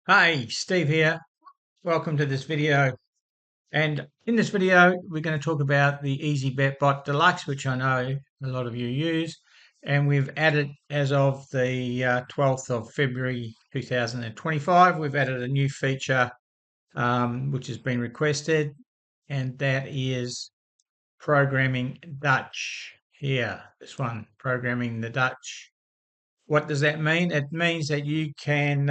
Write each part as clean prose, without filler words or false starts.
Hi, Steve here. Welcome to this video. And in this video, we're going to talk about the Easy Bet Bot Deluxe, which I know a lot of you use. And we've added, as of the 12th of February 2025, we've added a new feature which has been requested, and that is programming Dutch here. This one, programming the Dutch. What does that mean? It means that you can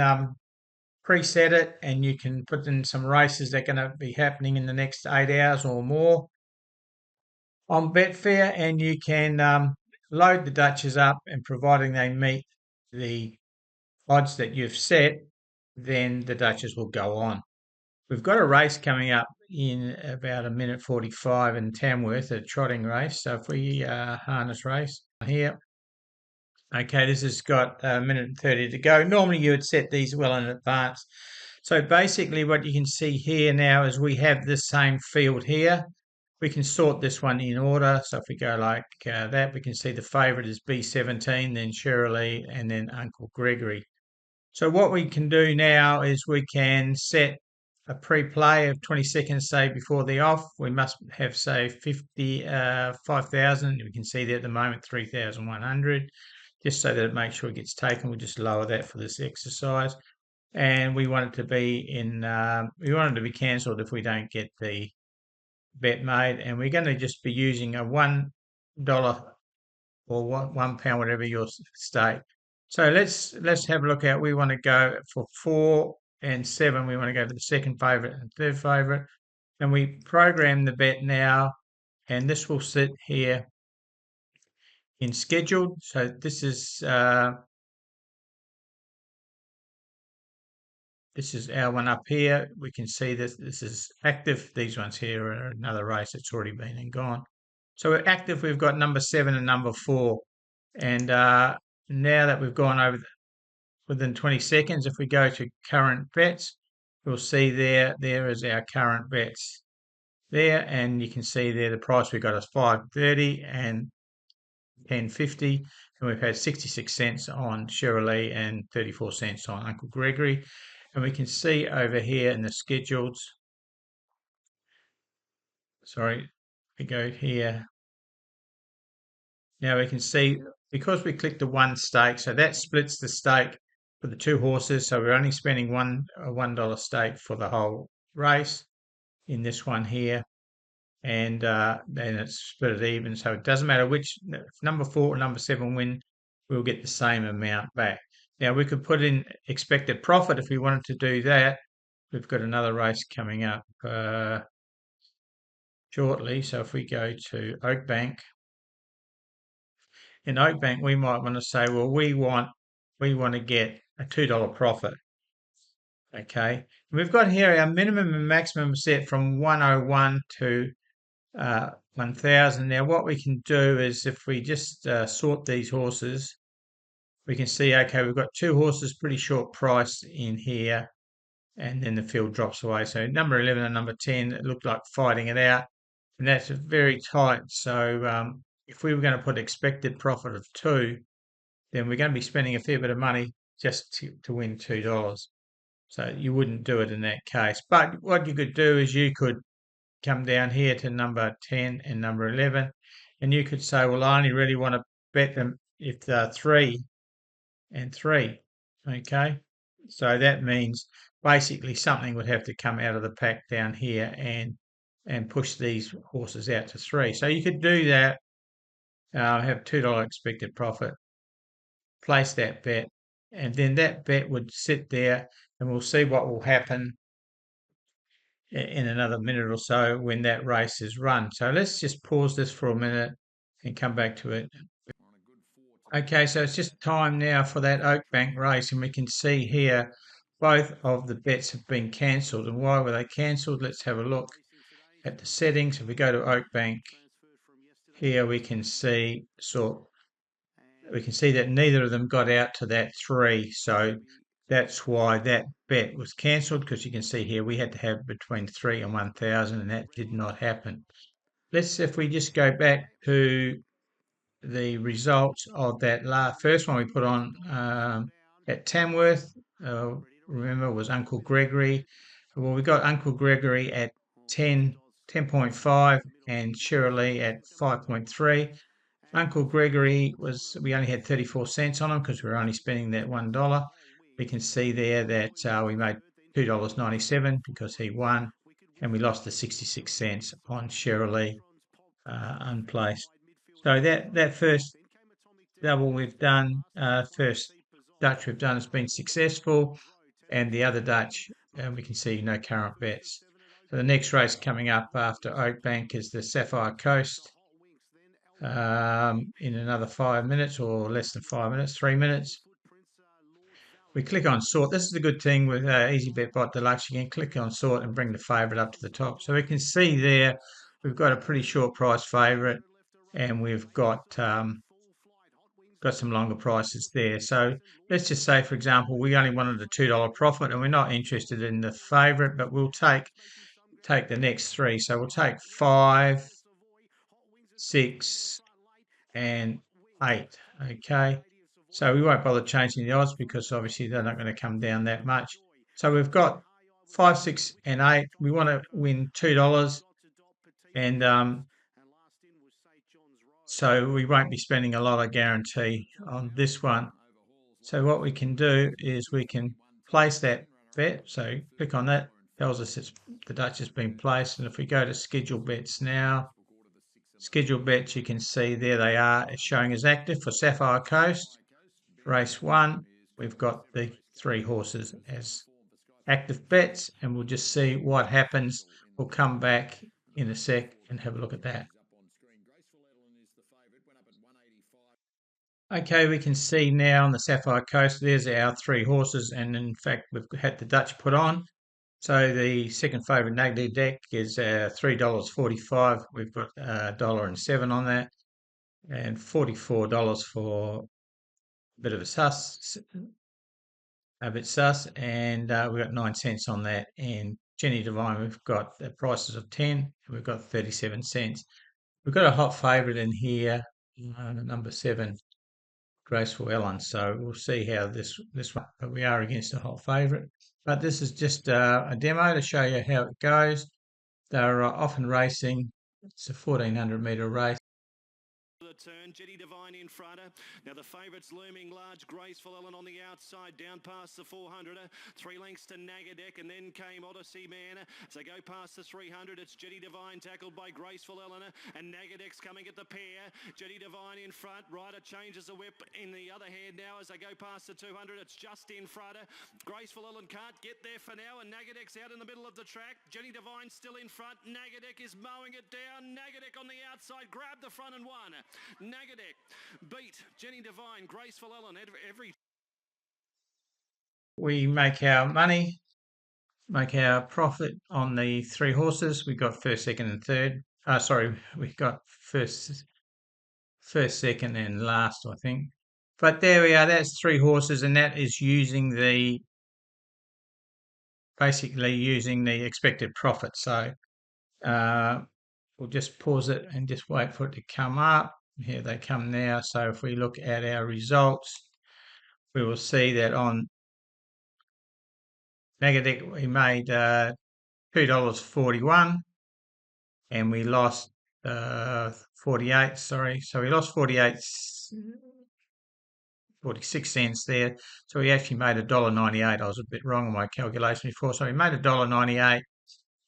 preset it and you can put in some races that are going to be happening in the next 8 hours or more on Betfair, and you can load the Dutches up, and providing they meet the odds that you've set, then the Dutches will go on. We've got a race coming up in about a minute 45 in Tamworth, a trotting race. So if we harness race here, okay, this has got a minute and 30 to go. Normally you would set these well in advance. So basically what you can see here now is we have this same field here. We can sort this one in order. So if we go like that, we can see the favourite is B17, then Shirley, and then Uncle Gregory. So what we can do now is we can set a pre-play of 20 seconds, say, before the off. We must have, say, 5,000. We can see there at the moment 3,100, just so that it makes sure it gets taken. We'll just lower that for this exercise. And we want it to be we want it to be cancelled if we don't get the bet made. And we're going to just be using a $1 or £1, whatever your stake. So let's have a look at. We want to go for 4 and 7. We want to go to the second favourite and third favourite, and we program the bet now, and this will sit here in scheduled. So this is our one up here. We can see this is active. These ones here are another race that's already been and gone. So we're active. We've got number 7 and number 4, and now that we've gone over within 20 seconds, if we go to current bets, we'll see there is our current bets there, and you can see there the price we got is 5.30 and 10.50, and we've had 66 cents on Shirley and 34 cents on Uncle Gregory. And we can see over here in the schedules, sorry, we go here. Now we can see, because we clicked the one stake, so that splits the stake for the two horses. So we're only spending a $1 stake for the whole race in this one here. And then it's split it even. So it doesn't matter which, if number 4 or number 7 win, we'll get the same amount back. Now we could put in expected profit if we wanted to do that. We've got another race coming up shortly. So if we go to Oakbank, in Oakbank, we might want to say, well, we want to get a $2 profit. Okay, and we've got here our minimum and maximum set from 101 to 1,000. Now, what we can do is, if we just sort these horses, we can see, okay, we've got two horses pretty short price in here, and then the field drops away. So number 11 and number 10, it looked like fighting it out, and that's very tight. So if we were going to put expected profit of 2, then we're going to be spending a fair bit of money just to win $2. So you wouldn't do it in that case. But what you could do is you could come down here to number 10 and number 11, and you could say, well, I only really want to bet them if they're 3 and 3. Okay, so that means basically something would have to come out of the pack down here and push these horses out to 3. So you could do that, have $2 expected profit, place that bet, and then that bet would sit there, and we'll see what will happen in another minute or so when that race is run. So let's just pause this for a minute and come back to it. Okay, so it's just time now for that Oakbank race, and we can see here both of the bets have been cancelled. And why were they cancelled? Let's have a look at the settings. If we go to Oakbank here, we can see that neither of them got out to that 3. So that's why that bet was cancelled, because you can see here we had to have between 3 and 1,000, and that did not happen. If we just go back to the results of that first one we put on at Tamworth, remember, was Uncle Gregory. Well, we got Uncle Gregory at 10.5 and Shirley at 5.3. Uncle Gregory we only had 34 cents on him because we were only spending that $1. We can see there that we made $2.97 because he won, and we lost the 66 cents on Shirley unplaced. So that first double we've done, first Dutch we've done has been successful, and the other Dutch, we can see no current bets. So the next race coming up after Oakbank is the Sapphire Coast in another 5 minutes or less than 5 minutes, 3 minutes. We click on sort. This is the good thing with Easy Bet Bot Deluxe. You can click on sort and bring the favourite up to the top. So we can see there we've got a pretty short price favourite, and we've got some longer prices there. So let's just say, for example, we only wanted a $2 profit, and we're not interested in the favourite, but we'll take the next three. So we'll take 5, 6, and 8. Okay, so we won't bother changing the odds because obviously they're not going to come down that much. So we've got 5, 6, and 8. We want to win $2, and so we won't be spending a lot of guarantee on this one. So what we can do is we can place that bet. So click on that, tells us the Dutch has been placed. And if we go to schedule bets now, schedule bets, you can see there they are. It's showing as active for Sapphire Coast. Race 1, we've got the 3 horses as active bets, and we'll just see what happens. We'll come back in a sec and have a look at that. Okay, we can see now on the Sapphire Coast, there's our 3 horses, and in fact, we've had the Dutch put on. So the second favourite Nagdy deck is $3.45. We've got $1.07 on that, and $44 for a bit of a bit sus, and we've got 9 cents on that. And Jenny Divine, we've got the prices of 10, and we've got 37 cents. We've got a hot favourite in here, number 7. Graceful Ellen. So we'll see how this one, but we are against a hot favourite. But this is just a demo to show you how it goes. They're often racing. It's a 1400-metre race. The turn, Jetty Divine in front. Now the favourites looming large, Graceful Ellen on the outside, down past the 400. 3 lengths to Nagadek, and then came Odyssey Man. As they go past the 300, it's Jetty Divine tackled by Graceful Ellen, and Nagadek's coming at the pair. Jetty Divine in front. Ryder changes the whip in the other hand now as they go past the 200. It's just in front. Graceful Ellen can't get there for now, and Nagadek's out in the middle of the track. Jetty Divine still in front. Nagadek is mowing it down. Nagadek on the outside, grabbed the front and won. Nagadek beat Jenny Divine, Graceful Ellen, every. We make our money, make our profit on the 3 horses. We got first, second, and third. We got first, second, and last, I think. But there we are. That's 3 horses, and that is basically using the expected profit. So we'll just pause it and just wait for it to come up. Here they come now. So if we look at our results, we will see that on Nagadek we made $2.41, and we lost 48. Sorry, so we lost 46 cents there. So we actually made $1.98. I was a bit wrong on my calculation before. So we made $1.98,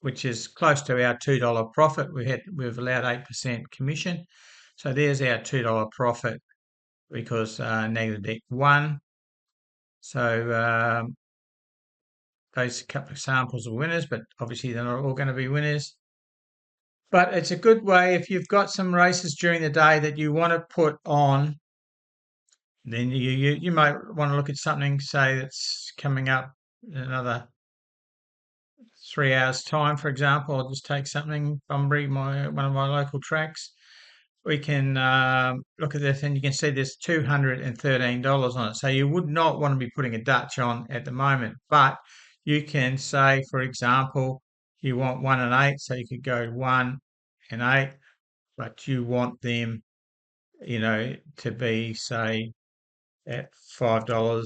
which is close to our $2 profit. We've allowed 8% commission. So there's our $2 profit because Nagadek won. So those couple of samples are winners, but obviously they're not all going to be winners. But it's a good way if you've got some races during the day that you want to put on, then you might want to look at something, say, that's coming up in another 3 hours' time, for example. I'll just take something, Bunbury, one of my local tracks. We can look at this, and you can see there's $213 on it. So you would not want to be putting a Dutch on at the moment, but you can say, for example, you want 1 and 8, so you could go 1 and 8, but you want them, to be, say, at $5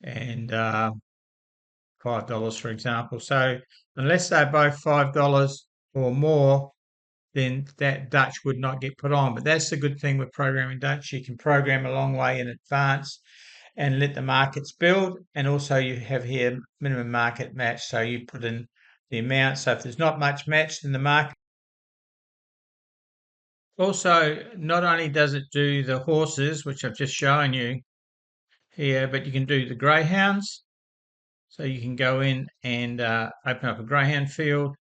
and $5, for example. So unless they're both $5 or more, then that Dutch would not get put on. But that's the good thing with programming Dutch. You can program a long way in advance and let the markets build. And also you have here minimum market match. So you put in the amount. So if there's not much matched in the market, also not only does it do the horses, which I've just shown you here, but you can do the greyhounds. So you can go in and open up a greyhound field,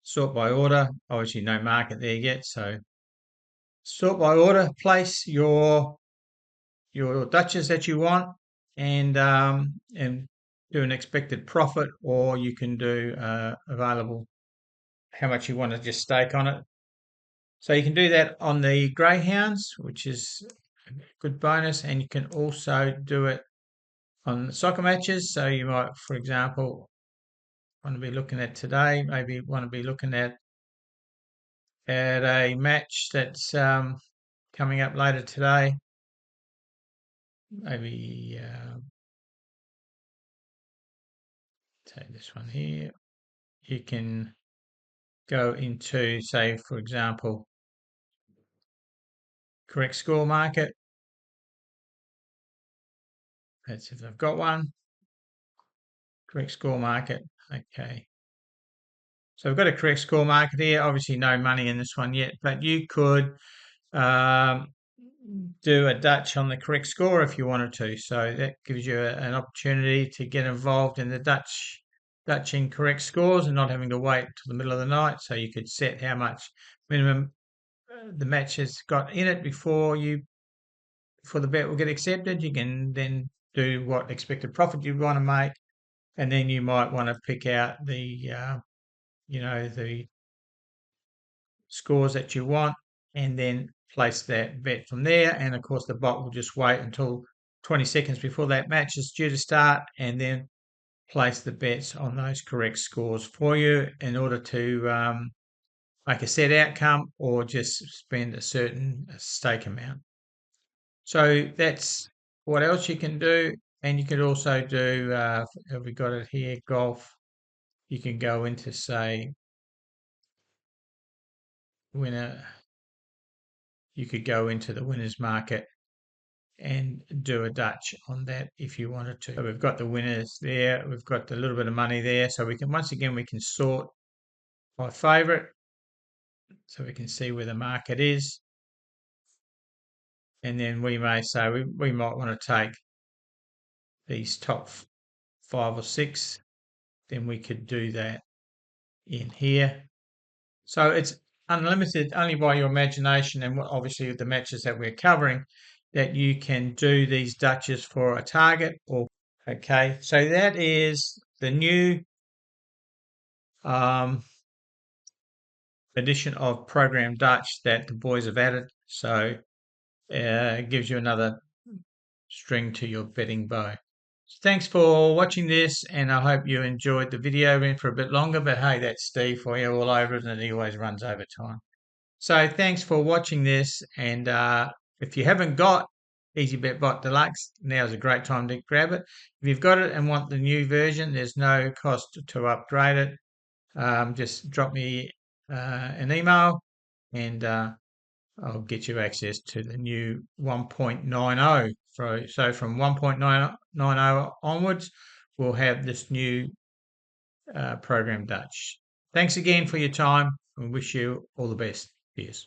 sort by order. Obviously no market there yet, so sort by order, place your Dutches that you want, and do an expected profit, or you can do available how much you want to just stake on it. So you can do that on the greyhounds, which is a good bonus, and you can also do it on soccer matches. So you might, for example, want to be looking at today, maybe want to be looking at a match that's coming up later today. Maybe take this one here. You can go into, say, for example, correct score market. That's if I've got one. Correct score market. Okay. So we've got a correct score market here. Obviously no money in this one yet, but you could do a Dutch on the correct score if you wanted to. So that gives you an opportunity to get involved in the Dutch in correct scores and not having to wait till the middle of the night. So you could set how much minimum the match has got in it before the bet will get accepted. You can then do what expected profit you want to make, and then you might want to pick out the the scores that you want, and then place that bet from there. And of course, the bot will just wait until 20 seconds before that match is due to start, and then place the bets on those correct scores for you in order to make a set outcome or just spend a certain stake amount. So that's what else you can do. And you could also do, have we got it here, golf. You can go into, say, winner. You could go into the winners market and do a Dutch on that if you wanted to. So we've got the winners there. We've got a little bit of money there. So we can, once again, we can sort by favorite. So we can see where the market is. And then we may say we might want to take these top 5 or 6. Then we could do that in here. So it's unlimited only by your imagination and obviously the matches that we're covering that you can do these Dutches for a target. Or okay, so that is the new edition of Program Dutch that the boys have added. So it gives you another string to your betting bow. Thanks for watching this, and I hope you enjoyed the video. Went for a bit longer, but hey, that's Steve for you all over it, and he always runs over time. So thanks for watching this, and if you haven't got Bet Bot Deluxe, now's a great time to grab it. If you've got it and want the new version, there's no cost to upgrade it. Just drop me an email, and I'll get you access to the new 1.90. So from 1.90 onwards, we'll have this new program Dutch. Thanks again for your time, and wish you all the best. Cheers.